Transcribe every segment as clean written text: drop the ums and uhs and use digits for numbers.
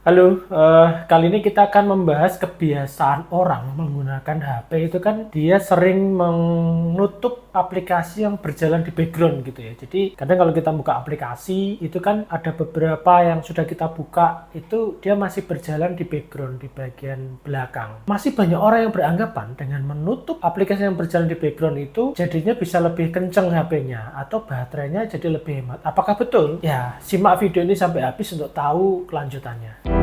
Halo, kali ini kita akan membahas kebiasaan orang menggunakan HP itu kan dia sering menutup aplikasi yang berjalan di background gitu ya. Jadi kadang kalau kita buka aplikasi itu kan ada beberapa yang sudah kita buka itu dia masih berjalan di background di bagian belakang. Masih banyak orang yang beranggapan dengan menutup aplikasi yang berjalan di background itu jadinya bisa lebih kenceng HP-nya atau baterainya jadi lebih hemat. Apakah betul? Ya, simak video ini sampai habis untuk tahu kelanjutannya.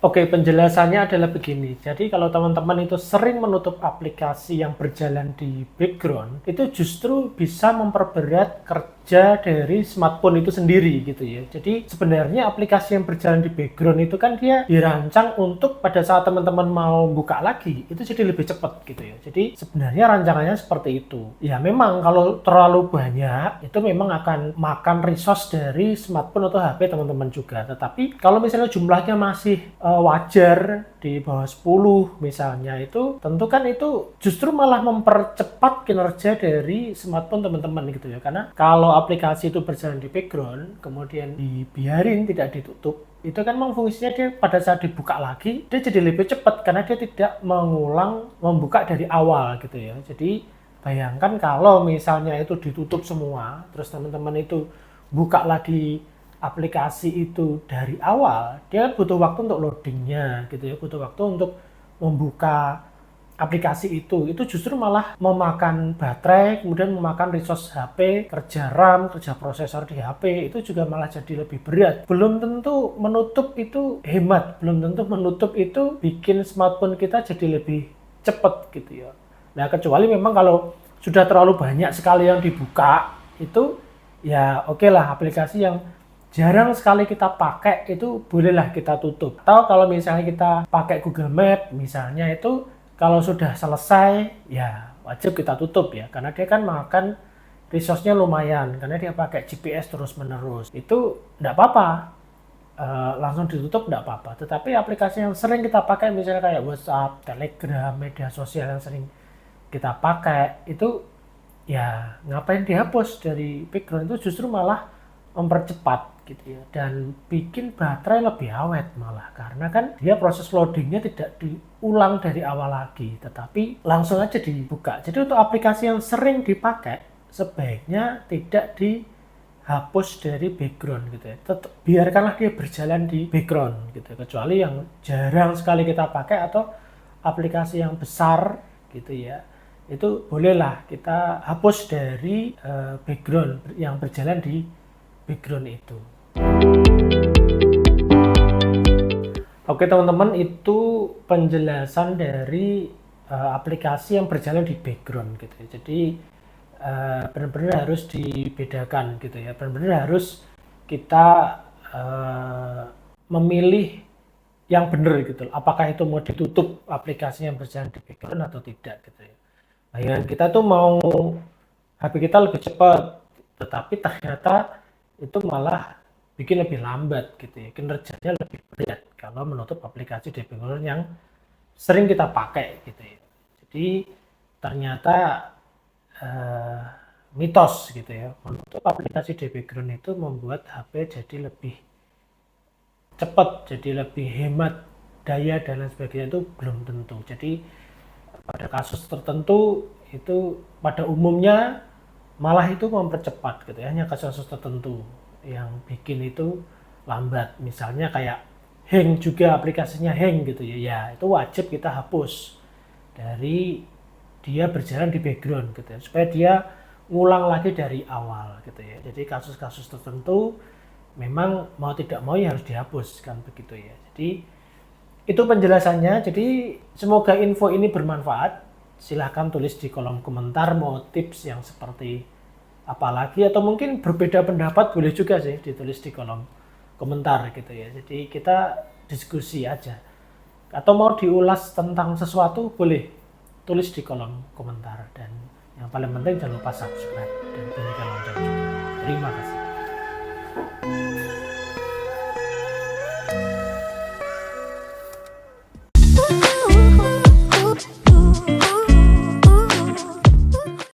Oke, penjelasannya adalah begini. Jadi kalau teman-teman itu sering menutup aplikasi yang berjalan di background, itu justru bisa memperberat kerja dari smartphone itu sendiri gitu ya. Jadi sebenarnya aplikasi yang berjalan di background itu kan dia dirancang untuk pada saat teman-teman mau buka lagi, itu jadi lebih cepat gitu ya. Jadi sebenarnya rancangannya seperti itu. Ya memang kalau terlalu banyak, itu memang akan makan resource dari smartphone atau HP teman-teman juga. Tetapi kalau misalnya jumlahnya masih wajar di bawah 10 misalnya, itu tentu kan itu justru malah mempercepat kinerja dari smartphone teman-teman gitu ya. Karena kalau aplikasi itu berjalan di background kemudian dibiarin tidak ditutup, itu kan memang fungsinya dia pada saat dibuka lagi dia jadi lebih cepat karena dia tidak mengulang membuka dari awal gitu ya. Jadi bayangkan kalau misalnya itu ditutup semua terus teman-teman itu buka lagi aplikasi itu dari awal, dia butuh waktu untuk loadingnya gitu ya, butuh waktu untuk membuka aplikasi itu justru malah memakan baterai, kemudian memakan resource HP, kerja RAM, kerja prosesor di HP, itu juga malah jadi lebih berat. Belum tentu menutup itu hemat, belum tentu menutup itu bikin smartphone kita jadi lebih cepat gitu ya. Nah, kecuali memang kalau sudah terlalu banyak sekali yang dibuka, itu ya oke lah, aplikasi yang jarang sekali kita pakai itu bolehlah kita tutup. Atau kalau misalnya kita pakai Google Map misalnya, itu kalau sudah selesai ya wajib kita tutup ya, karena dia kan makan resource-nya lumayan karena dia pakai GPS terus menerus. Itu enggak apa-apa, langsung ditutup enggak apa-apa. Tetapi aplikasi yang sering kita pakai misalnya kayak WhatsApp, Telegram, media sosial yang sering kita pakai itu ya ngapain dihapus dari background, itu justru malah mempercepat gitu ya, dan bikin baterai lebih awet malah, karena kan dia proses loadingnya tidak diulang dari awal lagi tetapi langsung aja dibuka. Jadi untuk aplikasi yang sering dipakai sebaiknya tidak dihapus dari background gitu ya, tetap biarkanlah dia berjalan di background gitu, kecuali yang jarang sekali kita pakai atau aplikasi yang besar gitu ya, itu bolehlah kita hapus dari background yang berjalan di background itu. Oke teman-teman, itu penjelasan dari aplikasi yang berjalan di background gitu ya. Jadi benar-benar harus dibedakan gitu ya. Benar-benar harus kita memilih yang benar gitu. Apakah itu mau ditutup aplikasi yang berjalan di background atau tidak gitu ya. Bayangan kita tuh mau HP kita lebih cepat, tetapi ternyata itu malah bikin lebih lambat gitu ya, kinerjanya lebih berat kalau menutup aplikasi di background yang sering kita pakai gitu ya. Jadi ternyata mitos gitu ya, menutup aplikasi di background itu membuat HP jadi lebih cepat, jadi lebih hemat daya dan lain sebagainya, itu belum tentu. Jadi pada kasus tertentu itu pada umumnya malah itu mempercepat gitu ya, hanya kasus tertentu yang bikin itu lambat, misalnya kayak hang juga, aplikasinya hang gitu ya, ya itu wajib kita hapus dari dia berjalan di background gitu ya, supaya dia ngulang lagi dari awal gitu ya. Jadi kasus-kasus tertentu memang mau tidak mau ya harus dihapus kan begitu ya. Jadi itu penjelasannya. Jadi semoga info ini bermanfaat. Silahkan tulis di kolom komentar mau tips yang seperti apa lagi, atau mungkin berbeda pendapat boleh juga sih ditulis di kolom komentar gitu ya. Jadi kita diskusi aja. Atau mau diulas tentang sesuatu boleh tulis di kolom komentar, dan yang paling penting jangan lupa subscribe dan bunyikan lonceng juga. Terima kasih.